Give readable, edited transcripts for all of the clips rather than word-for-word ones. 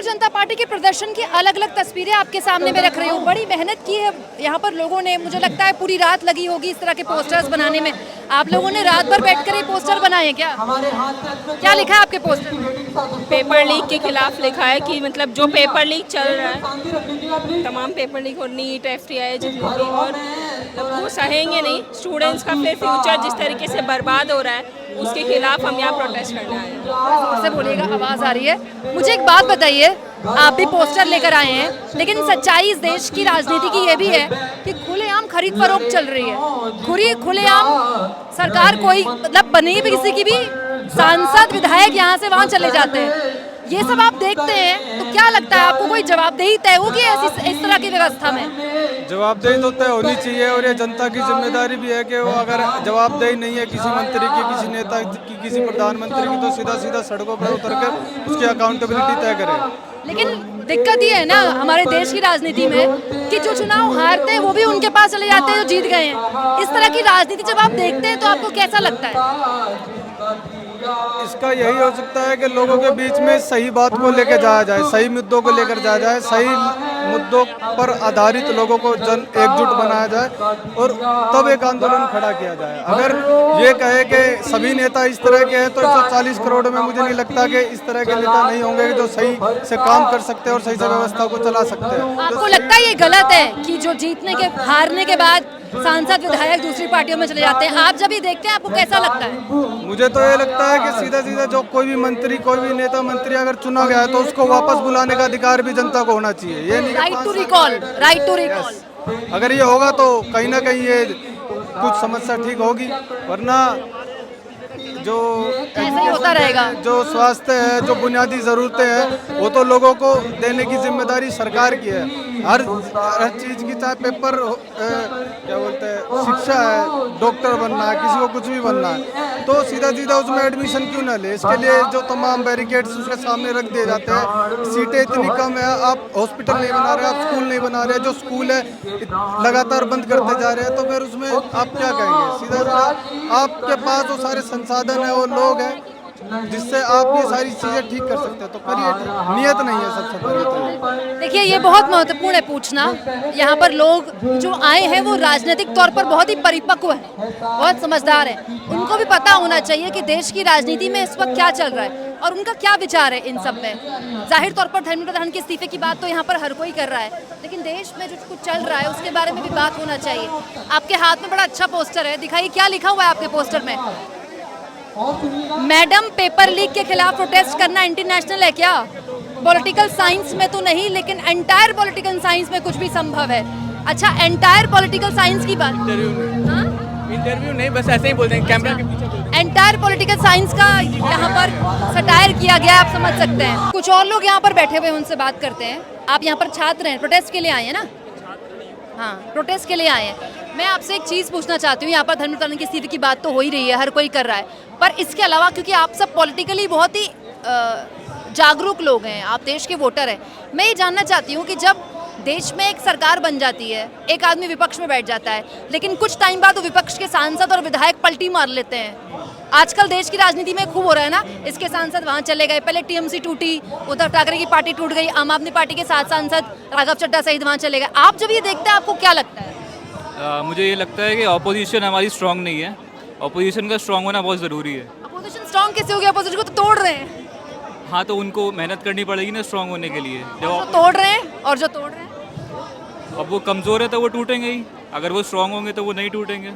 जनता party के प्रदर्शन की अलग अलग तस्वीरें आपके सामने में रख रही हूँ। बड़ी मेहनत की है यहाँ पर लोगों ने, मुझे लगता है पूरी रात लगी होगी इस तरह के पोस्टर्स बनाने में। आप लोगों ने रात भर बैठकर ये पोस्टर बनाए हैं क्या? क्या लिखा है आपके पोस्टर में? पेपर लीक के खिलाफ लिखा है कि मतलब जो पेपर लीक चल रहा है, तमाम पेपर लीक और नीट FTI जितने भी, और वो सहेंगे नहीं। स्टूडेंट्स का फिर फ्यूचर जिस तरीके से बर्बाद हो रहा है उसके खिलाफ हम यहाँ प्रोटेस्ट करने आए हैं। जोर से बोलिएगा, आवाज़ आ रही है। मुझे एक बात बताइए, आप भी पोस्टर लेकर आए हैं, लेकिन सच्चाई इस देश की राजनीति की ये भी है कि खुलेआम खरीद फरोख्त चल रही है। खुलेआम सरकार कोई मतलब बनी भी किसी की भी सांसद विधायक यहाँ से वहाँ चले जाते हैं। ये सब आप देखते हैं तो क्या लगता है आपको, कोई जवाबदेही तय होगी ऐसी इस तरह की व्यवस्था में? जवाबदेही तो तय होनी चाहिए और ये जनता की जिम्मेदारी भी है कि वो अगर जवाबदेही नहीं है किसी मंत्री की, किसी नेता की, किसी प्रधानमंत्री की, तो सीधा सीधा सड़कों पर उतर कर उसकी अकाउंटेबिलिटी तय करे। लेकिन दिक्कत ये है ना हमारे देश की राजनीति में कि जो चुनाव हारते हैं वो भी उनके पास चले जाते हैं जो जीत गए हैं। इस तरह की राजनीति जब आप देखते हैं तो आपको कैसा लगता है? इसका यही हो सकता है कि लोगों के बीच में सही बात को लेकर जाया जाए, सही मुद्दों को लेकर जाया जाए, सही मुद्दों पर आधारित लोगों को जन एकजुट बनाया जाए और तब एक आंदोलन खड़ा किया जाए। अगर ये कहे कि सभी नेता इस तरह के हैं तो 140 करोड़ में मुझे नहीं लगता कि इस तरह के नेता नहीं होंगे जो सही से काम कर सकते हैं और सही से व्यवस्था को चला सकते हैं। आपको लगता है ये गलत है कि जो जीतने के हारने के बाद सांसद विधायक दूसरी पार्टियों में चले जाते हैं? आप जब ये देखते हैं आपको कैसा लगता है? मुझे तो ये लगता है कि सीधा सीधा जो कोई भी मंत्री, कोई भी नेता मंत्री अगर चुना गया है तो उसको वापस बुलाने का अधिकार भी जनता को होना चाहिए। ये नहीं राइट टू रिकॉल। अगर ये होगा तो कहीं ना कहीं ये कुछ समस्या ठीक होगी, वरना जो ऐसा ही होता रहेगा। जो स्वास्थ्य है, जो बुनियादी ज़रूरतें हैं वो तो लोगों को देने की जिम्मेदारी सरकार की है। हर चीज़ की, चाहे पेपर क्या बोलते हैं, शिक्षा है, डॉक्टर बनना है, किसी को कुछ भी बनना है तो सीधा सीधा उसमें एडमिशन क्यों ना ले? इसके लिए जो तमाम बैरिकेड्स उसके सामने रख दिए जाते हैं। सीटें इतनी कम है, आप हॉस्पिटल नहीं बना रहे, आप स्कूल नहीं बना रहे, जो स्कूल है लगातार बंद करते जा रहे हैं, तो फिर उसमें आप क्या कहेंगे? सीधा सीधा आपके पास वो सारे संसाधन है, वो लोग हैं जिससे आप ये सारी चीजें ठीक कर सकते हैं, तो करिए। नियत नहीं है सबसे पहले तो। देखिए ये बहुत महत्वपूर्ण है पूछना। यहाँ पर लोग जो आए हैं वो राजनीतिक तौर पर बहुत ही परिपक्व है, बहुत समझदार है। उनको भी पता होना चाहिए कि देश की राजनीति में इस वक्त क्या चल रहा है और उनका क्या विचार है इन सब में। जाहिर तौर पर धर्मेंद्र प्रधान के इस्तीफे की बात तो यहाँ पर हर कोई कर रहा है, लेकिन देश में जो कुछ चल रहा है उसके बारे में भी बात होना चाहिए। आपके हाथ में बड़ा अच्छा पोस्टर है, दिखाइए क्या लिखा हुआ है आपके पोस्टर में? मैडम, पेपर लीक के खिलाफ प्रोटेस्ट करना इंटरनेशनल है क्या? पॉलिटिकल साइंस में तो नहीं, लेकिन एंटायर पॉलिटिकल साइंस में कुछ भी संभव है। अच्छा, एंटायर पॉलिटिकल साइंस की बात, इंटरव्यू नहीं, बस ऐसे ही बोलते हैं कैमरा के पीछे। एंटायर पॉलिटिकल साइंस का यहाँ पर सटायर किया गया, आप समझ सकते हैं। कुछ और लोग यहाँ पर बैठे हुए हैं, उनसे बात करते हैं। आप यहाँ पर छात्र हैं, प्रोटेस्ट के लिए आए हैं ना? हाँ, प्रोटेस्ट के लिए आए हैं। मैं आपसे एक चीज़ पूछना चाहती हूँ, यहाँ पर धर्मेंद्र प्रधान की स्थिति की बात तो हो ही रही है, हर कोई कर रहा है, पर इसके अलावा क्योंकि आप सब पॉलिटिकली बहुत ही जागरूक लोग हैं, आप देश के वोटर हैं, मैं ये जानना चाहती हूँ कि जब देश में एक सरकार बन जाती है, एक आदमी विपक्ष में बैठ जाता है, लेकिन कुछ टाइम बाद वो विपक्ष के सांसद और विधायक पलटी मार लेते हैं। आजकल देश की राजनीति में खूब हो रहा है ना, इसके सांसद वहाँ चले गए, पहले TMC टूटी, उद्धव ठाकरे की पार्टी टूट गई, आम आदमी पार्टी के 7 सांसद राघव चड्ढा सहित वहाँ चले गए। आप जब ये देखते हैं आपको क्या लगता है? मुझे ये लगता है कि ऑपोजिशन हमारी स्ट्रांग नहीं है। ऑपोजिशन का स्ट्रांग होना बहुत ज़रूरी है। अपोजिशन स्ट्रांग कैसे हो गया? अपोजिशन को तो तोड़ रहे हैं। हाँ, तो उनको मेहनत करनी पड़ेगी ना स्ट्रांग होने के लिए। जो तोड़ रहे हैं और जो तोड़ रहे हैं, अब वो कमज़ोर है तो वो टूटेंगे ही, अगर वो स्ट्रांग होंगे तो वो नहीं टूटेंगे।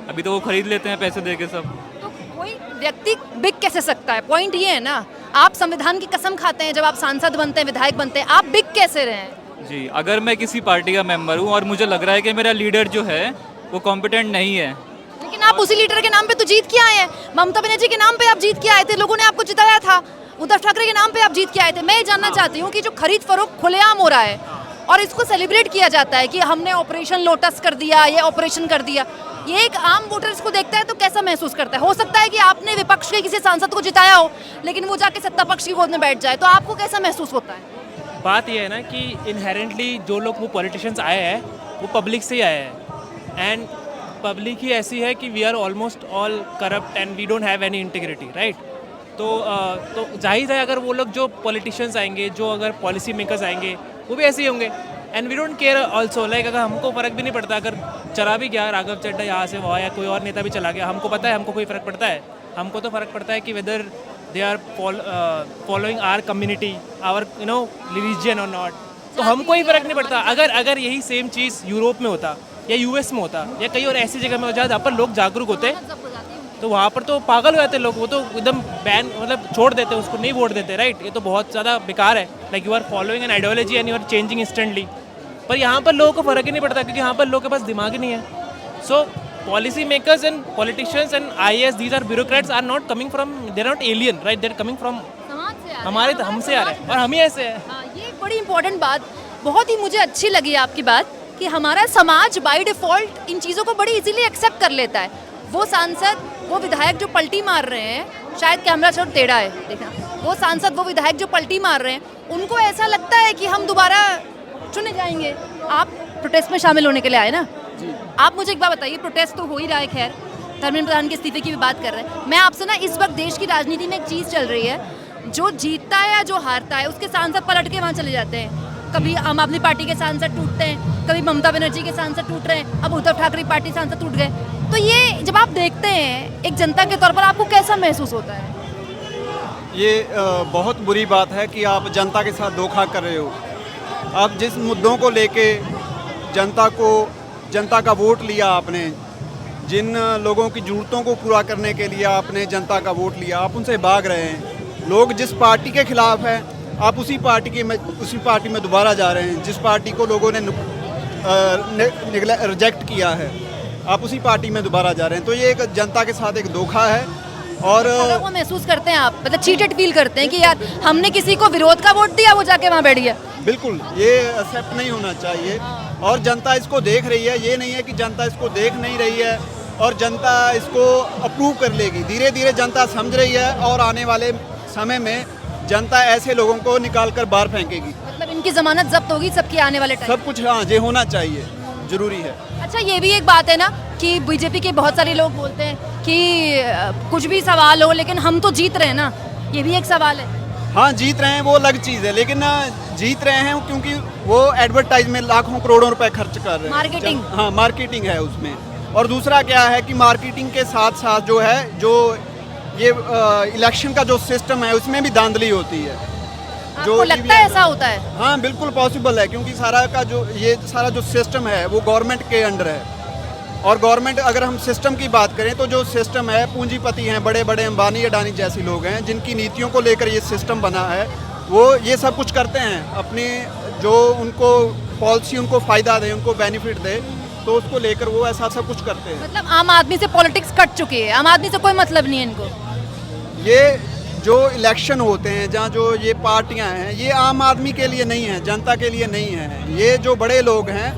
अभी तो वो खरीद लेते हैं पैसे दे के सब। तो कोई व्यक्ति बिक कैसे सकता है? पॉइंट ये है ना, आप संविधान की कसम खाते हैं जब आप सांसद बनते हैं, विधायक बनते हैं, आप बिक कैसे रहे हैं? जी, अगर मैं किसी पार्टी का मेंबर हूँ और मुझे लग रहा है कि मेरा लीडर जो है वो कॉम्पिटेंट नहीं है, लेकिन आप उसी लीडर के नाम पे तो जीत के आए हैं। ममता बनर्जी के नाम पे आप जीत के आए थे, लोगों ने आपको जिताया था। उद्धव ठाकरे के नाम पे आप जीत के आए थे। मैं ये जानना चाहती हूँ कि जो खरीद फरोख्त खुलेआम हो रहा है और इसको सेलिब्रेट किया जाता है कि हमने ऑपरेशन लोटस कर दिया, ये ऑपरेशन कर दिया, ये एक आम वोटर इसको देखता है तो कैसा महसूस करता है? हो सकता है कि आपने विपक्ष के किसी सांसद को जिताया हो, लेकिन वो जाके सत्ता पक्ष की गोद में बैठ जाए, तो आपको कैसा महसूस होता है? बात यह है ना कि इनहेरेंटली जो लोग वो पॉलिटिशियंस आए हैं वो पब्लिक से ही आए हैं, एंड पब्लिक ही ऐसी है कि we are almost all corrupt and we don't have any integrity, right? तो जाहिर है अगर वो लोग जो पॉलिटिशियंस आएंगे, जो अगर पॉलिसी मेकर्स आएंगे, वो भी ऐसे ही होंगे। And we don't care also, like अगर हमको फ़र्क भी नहीं पड़ता, अगर चला भी गया राघव चड्ढा यहाँ से वहाँ, या कोई और नेता भी चला गया, हमको पता है हमको कोई फ़र्क पड़ता है। हमको तो फ़र्क पड़ता है कि whether they are following our community, our religion और नॉट। तो हमको ही फ़र्क नहीं पड़ता। अगर यही सेम चीज़ यूरोप में होता या यूएस में होता या कहीं और ऐसी जगह में हो जहाँ पर लोग जागरूक होते, तो वहाँ पर तो पागल हो जाते लोग, वो तो एकदम बैन मतलब छोड़ देते, उसको नहीं वोट देते, राइट। ये तो बहुत ज़्यादा बेकार है। Like you are following an ideology and you are changing instantly. पर यहाँ पर लोगों को फ़र्क ही नहीं पड़ता, क्योंकि यहाँ पर लोगों के पास दिमाग ही नहीं है। So policy makers and politicians and IAS, these are bureaucrats, are not coming from, they are not alien, right, they are coming from हमारे, हमसे आ रहे हैं और हम ही ऐसे हैं। हाँ, ये एक बड़ी इंपॉर्टेंट बात, बहुत ही मुझे अच्छी लगी आपकी बात, कि हमारा समाज बाय डिफ़ॉल्ट इन चीज़ों को बड़ी इजीली एक्सेप्ट कर लेता है। वो सांसद, वो विधायक जो पलटी मार रहे हैं, शायद कैमरा शॉट टेढ़ा है, देखना, वो सांसद, वो विधायक जो पलटी मार रहे हैं, उनको ऐसा लगता है कि हम दोबारा चुने जाएंगे। आप प्रोटेस्ट में शामिल होने के लिए आए ना? आप मुझे एक बात बताइए, प्रोटेस्ट तो हो ही रहा है, खैर धर्मेंद्र प्रधान के इस्तीफे की भी बात कर रहे हैं। मैं आपसे ना, इस वक्त देश की राजनीति में एक चीज़ चल रही है, जो जीतता है या जो हारता है उसके सांसद पलट के वहाँ चले जाते हैं। कभी आम आदमी पार्टी के सांसद टूटते हैं, कभी ममता बनर्जी के सांसद टूट रहे हैं, अब उद्धव ठाकरे पार्टी सांसद टूट गए। तो ये जब आप देखते हैं एक जनता के तौर पर, आपको कैसा महसूस होता है? ये बहुत बुरी बात है कि आप जनता के साथ धोखा कर रहे हो। आप जिस मुद्दों को लेके जनता का वोट लिया आपने, जिन लोगों की ज़रूरतों को पूरा करने के लिए आपने जनता का वोट लिया, आप उनसे भाग रहे हैं। लोग जिस पार्टी के खिलाफ है, आप उसी पार्टी में दोबारा जा रहे हैं। जिस पार्टी को लोगों ने रिजेक्ट किया है, आप उसी पार्टी में दोबारा जा रहे हैं। तो ये एक जनता के साथ एक धोखा है। और वो महसूस करते हैं आप, मतलब चीटेड फील करते हैं कि यार हमने किसी को विरोध का वोट दिया, वो जाके वहाँ बैठ गया। बिल्कुल, ये एक्सेप्ट नहीं होना चाहिए। और जनता इसको देख रही है, ये नहीं है कि जनता इसको देख नहीं रही है और जनता इसको अप्रूव कर लेगी। धीरे धीरे जनता समझ रही है और आने वाले समय में जनता ऐसे लोगों को निकाल कर बाहर फेंकेगी। मतलब इनकी जमानत जब्त होगी सबकी आने वाले टाइम। सब कुछ, हाँ, ये होना चाहिए, जरूरी है। अच्छा, ये भी एक बात है ना कि बीजेपी के बहुत सारे लोग बोलते हैं कि कुछ भी सवाल हो लेकिन हम तो जीत रहे हैं ना, ये भी एक सवाल है। हाँ, जीत रहे हैं वो अलग चीज़ है, लेकिन जीत रहे हैं क्योंकि वो एडवर्टाइज में लाखों करोड़ों रुपए खर्च कर रहे हैं। मार्केटिंग। हाँ, मार्केटिंग है उसमें। और दूसरा क्या है कि मार्केटिंग के साथ साथ जो है, जो ये इलेक्शन का जो सिस्टम है उसमें भी धांधली होती है। आपको लगता है ऐसा होता है? हाँ, बिल्कुल पॉसिबल है, क्योंकि ये सारा जो सिस्टम है वो गवर्नमेंट के अंडर है। और गवर्नमेंट, अगर हम सिस्टम की बात करें तो जो सिस्टम है, पूंजीपति हैं, बड़े बड़े अंबानी अडानी जैसे लोग हैं, जिनकी नीतियों को लेकर ये सिस्टम बना है, वो ये सब कुछ करते हैं। अपने जो उनको पॉलिसी उनको फ़ायदा दे, उनको बेनिफिट दे, तो उसको लेकर वो ऐसा सब कुछ करते हैं। मतलब आम आदमी से पॉलिटिक्स कट चुकी है, आम आदमी से कोई मतलब नहीं है इनको। ये जो इलेक्शन होते हैं, जहाँ जो ये पार्टियां हैं, ये आम आदमी के लिए नहीं है, जनता के लिए नहीं है। ये जो बड़े लोग हैं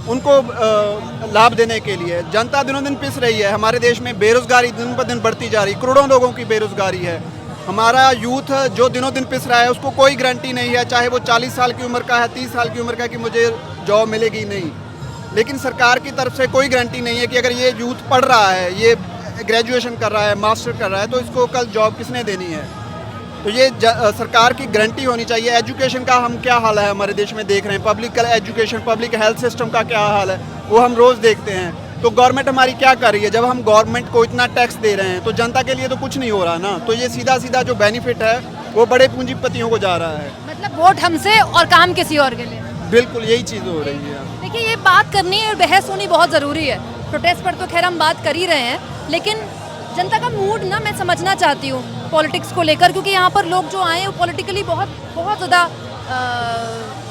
उनको लाभ देने के लिए। जनता दिनों दिन पिस रही है। हमारे देश में बेरोजगारी दिन ब दिन बढ़ती जा रही, करोड़ों लोगों की बेरोजगारी है। हमारा यूथ जो दिनों दिन पिस रहा है, उसको कोई गारंटी नहीं है, चाहे वो 40 साल की उम्र का है, 30 साल की उम्र का है, कि मुझे जॉब मिलेगी, नहीं। लेकिन सरकार की तरफ से कोई गारंटी नहीं है कि अगर ये यूथ पढ़ रहा है, ये ग्रेजुएशन कर रहा है, मास्टर कर रहा है, तो इसको कल जॉब किसने देनी है। तो ये सरकार की गारंटी होनी चाहिए। एजुकेशन का हम क्या हाल है हमारे देश में देख रहे हैं, public education, public health system का क्या हाल है, वो हम रोज़ देखते हैं। तो गवर्नमेंट हमारी क्या कर रही है? जब हम गवर्नमेंट को इतना टैक्स दे रहे हैं तो जनता के लिए तो कुछ नहीं हो रहा ना। तो ये सीधा सीधा जो बेनिफिट है वो बड़े पूंजीपतियों को जा रहा है। मतलब वोट हमसे और काम किसी और के लिए। बिल्कुल यही चीज़ हो रही है। देखिए, ये बात करनी और बहस होनी बहुत ज़रूरी है। प्रोटेस्ट पर तो खैर हम बात कर ही रहे हैं, लेकिन जनता का मूड ना मैं समझना चाहती हूँ पॉलिटिक्स को लेकर, क्योंकि यहाँ पर लोग जो आए हैं वो पॉलिटिकली बहुत बहुत ज़्यादा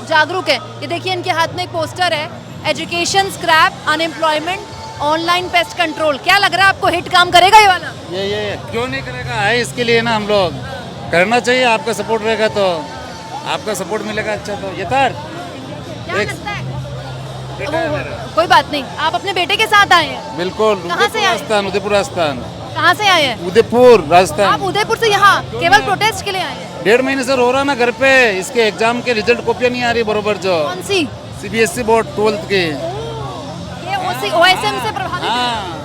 जागरूक है। ये देखिए, इनके हाथ में एक पोस्टर है, education scrap, unemployment, online pest control. क्या लग रहा है आपको, हिट काम करेगा ये वाला? ये क्यों नहीं करेगा, है इसके लिए ना, हम लोग करना चाहिए। आपका सपोर्ट रहेगा तो आपका सपोर्ट मिलेगा। अच्छा, तो ये तार क्या लगता है? कोई बात नहीं, आप अपने बेटे के साथ आए हैं? बिल्कुल। कहाँ से आए? राजस्थान, उदयपुर राजस्थान। कहाँ से आए हैं? उदयपुर राजस्थान। आप उदयपुर से यहाँ केवल प्रोटेस्ट के लिए आए हैं? 1.5 महीने से रो रहा ना घर पे, इसके एग्जाम के रिजल्ट कॉपियाँ नहीं आ रही बरोबर। जो कौन सी? CBSE बोर्ड 12th की। ये OSM से प्रभावित है? हाँ।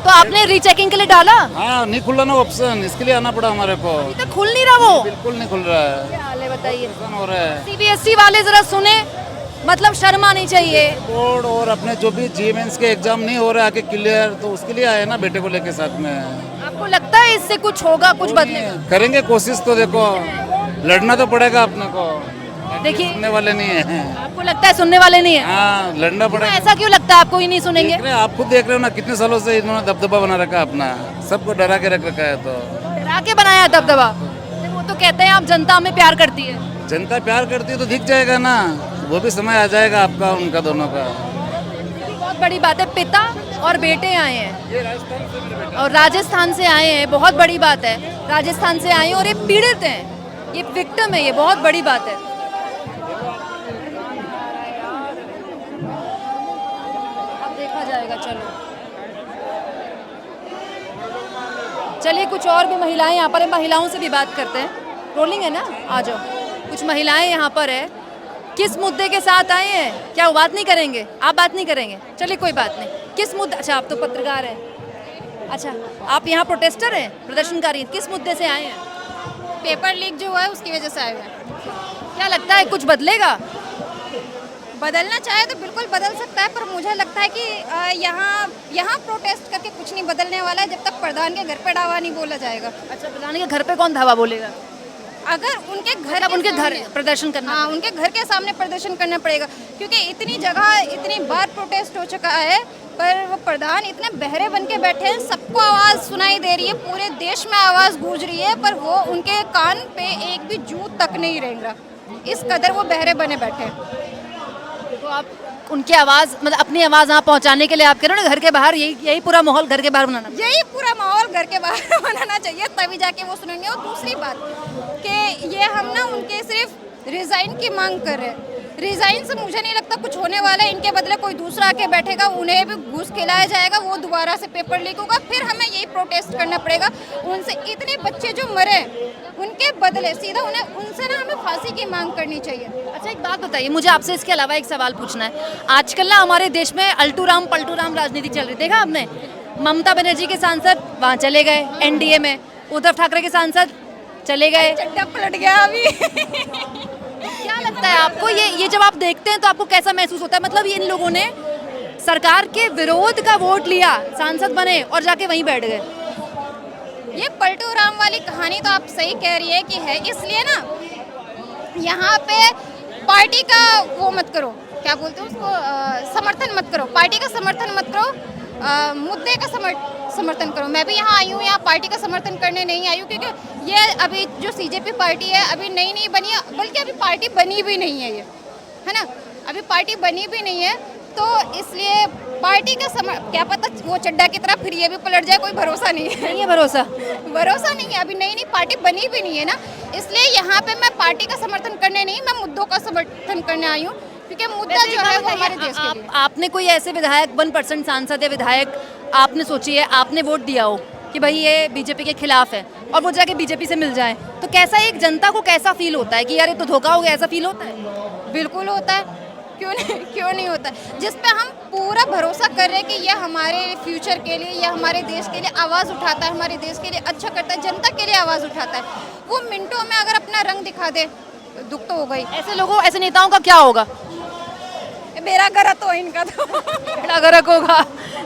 तो आपने रीचेकिंग के लिए डाला? हाँ, नहीं खुला ना ऑप्शन, इसके लिए आना पड़ा हमारे को। अभी तक खुल नहीं रहा वो। बिल्कुल नहीं खुल रहा है, क्या हाल है बताइए। नुकसान हो रहा है। सीबीएसई वाले जरा सुने, मतलब शर्म आनी चाहिए। बोर्ड और अपने जो भी GMENS के एग्जाम नहीं हो रहे आगे क्लियर, तो उसके लिए आए ना बेटे को लेके साथ में। आपको लगता है इससे कुछ होगा, कुछ बदलेगा? करेंगे कोशिश, तो देखो लड़ना तो पड़ेगा अपने को, देखिए सुनने वाले नहीं है। आपको लगता है सुनने वाले नहीं है? हाँ, लड़ना तो पड़ेगा। ऐसा क्यों लगता है आपको ही नहीं सुनेंगे? देख रहे हैं, आप खुद देख रहे हो ना, कितने सालों से इन्होंने दबदबा बना रखा है अपना, सबको डरा के रख रखा है। तो डरा के बनाया दबदबा। वो तो कहते हैं आप जनता में प्यार करती है। जनता प्यार करती है तो दिख जाएगा ना, वो भी समय आ जाएगा आपका, उनका दोनों का। बहुत बड़ी बात है, पिता और बेटे आए हैं और राजस्थान से आए हैं, बहुत बड़ी बात है। राजस्थान से आए हैं और ये पीड़ित हैं, ये विक्टिम है, ये बहुत बड़ी बात है। अब देखा जाएगा। चलिए कुछ और भी महिलाएं यहाँ पर है, महिलाओं से भी बात करते हैं। रोलिंग है ना, आ जाओ। कुछ महिलाएं यहाँ पर है, किस मुद्दे के साथ आए हैं? क्या वो बात नहीं करेंगे? आप बात नहीं करेंगे? चलिए कोई बात नहीं। किस मुद्दे? अच्छा आप तो पत्रकार हैं। अच्छा आप यहाँ प्रोटेस्टर हैं, प्रदर्शनकारी हैं, किस मुद्दे से आए हैं? पेपर लीक जो हुआ है उसकी वजह से आए हुए हैं। क्या लगता है कुछ बदलेगा? बदलना चाहे तो बिल्कुल बदल सकता है, पर मुझे लगता है कि यहाँ प्रोटेस्ट करके कुछ नहीं बदलने वाला है जब तक प्रधान के घर पे धावा नहीं बोला जाएगा। अच्छा प्रधान के घर पे कौन धावा बोलेगा? अगर उनके घर मतलब उनके घर प्रदर्शन करना? हाँ, उनके घर के सामने प्रदर्शन करना पड़ेगा, क्योंकि इतनी जगह इतनी बार प्रोटेस्ट हो चुका है, पर वो प्रधान इतने बहरे बन के बैठे हैं, सबको आवाज़ सुनाई दे रही है, पूरे देश में आवाज़ गूंज रही है, पर वो उनके कान पे एक भी जू तक नहीं रेंग रहा, इस कदर वो बहरे बने बैठे हैं। तो आप उनकी आवाज़, मतलब अपनी आवाज़ यहाँ पहुँचाने के लिए आप कह रहे हो ना घर के बाहर, यही पूरा माहौल घर के बाहर बनाना? यही पूरा माहौल घर के बाहर बनाना चाहिए, तभी जाके वो सुनेंगे। और दूसरी बात कि ये हम ना उनके सिर्फ रिज़ाइन की मांग कर रहे हैं, रिज़ाइन से मुझे नहीं लगता कुछ होने वाला है। इनके बदले कोई दूसरा आके बैठेगा, उन्हें भी घूस खिलाया जाएगा, वो दोबारा से पेपर लीक होगा, फिर हमें यही प्रोटेस्ट करना पड़ेगा। उनसे इतने बच्चे जो मरे, उनके बदले सीधा उनसे ना हमें फांसी की मांग करनी चाहिए। अच्छा एक बात बताइए, मुझे आपसे इसके अलावा एक सवाल पूछना है। आजकल ना हमारे देश में अल्टू राम पलटू राम राजनीति चल रही, देखा आपने? ममता बनर्जी के सांसद वहाँ चले गए NDA में, उद्धव ठाकरे के सांसद चले गए, चड्डा पलट गया अभी। क्या लगता है आपको, ये जब आप देखते हैं तो आपको कैसा महसूस होता है? मतलब इन लोगों ने सरकार के विरोध का वोट लिया, सांसद बने और जाके वहीं बैठ गए। ये पलटू राम वाली कहानी तो आप सही कह रही है कि है, इसलिए ना यहाँ पे पार्टी का वो मत करो, क्या बोलते हैं उसको, समर्थन मत करो, पार्टी का समर्थन मत करो, मुद्दे का समर्थन करो। मैं भी यहाँ आई हूँ, यहाँ पार्टी का समर्थन करने नहीं आई हूँ, क्योंकि ये अभी जो CJP पार्टी है अभी नई बनी है, बल्कि अभी पार्टी बनी भी नहीं है, ये है ना, अभी पार्टी बनी भी नहीं है, तो इसलिए पार्टी का क्या पता वो चड्डा की तरह फिर ये भी पलट जाए, कोई भरोसा नहीं है। नहीं है भरोसा? भरोसा नहीं है, अभी नई पार्टी बनी भी नहीं है ना, इसलिए यहाँ पे मैं पार्टी का समर्थन करने नहीं, मैं मुद्दों का समर्थन करने आई हूँ, क्योंकि मुद्दा जो है वो हमारे देश के लिए। आपने कोई ऐसे विधायक 1% सांसद या विधायक आपने सोची है, आपने वोट दिया हो कि भाई ये बीजेपी के खिलाफ है और वो जाके बीजेपी से मिल जाए, तो कैसा एक जनता को कैसा फील होता है कि यार ये तो धोखा हो गया, ऐसा फील होता है? बिल्कुल होता है, क्यों नहीं होता है। जिस पे हम पूरा भरोसा कर रहे हैं कि ये हमारे फ्यूचर के लिए, ये हमारे देश के लिए आवाज़ उठाता है, हमारे देश के लिए अच्छा करता है, जनता के लिए आवाज़ उठाता है, वो मिनटों में अगर अपना रंग दिखा दे, दुख तो हो गई। ऐसे लोगों, ऐसे नेताओं का क्या होगा? मेरा गलत हो इनका तो बड़ा गरक होगा।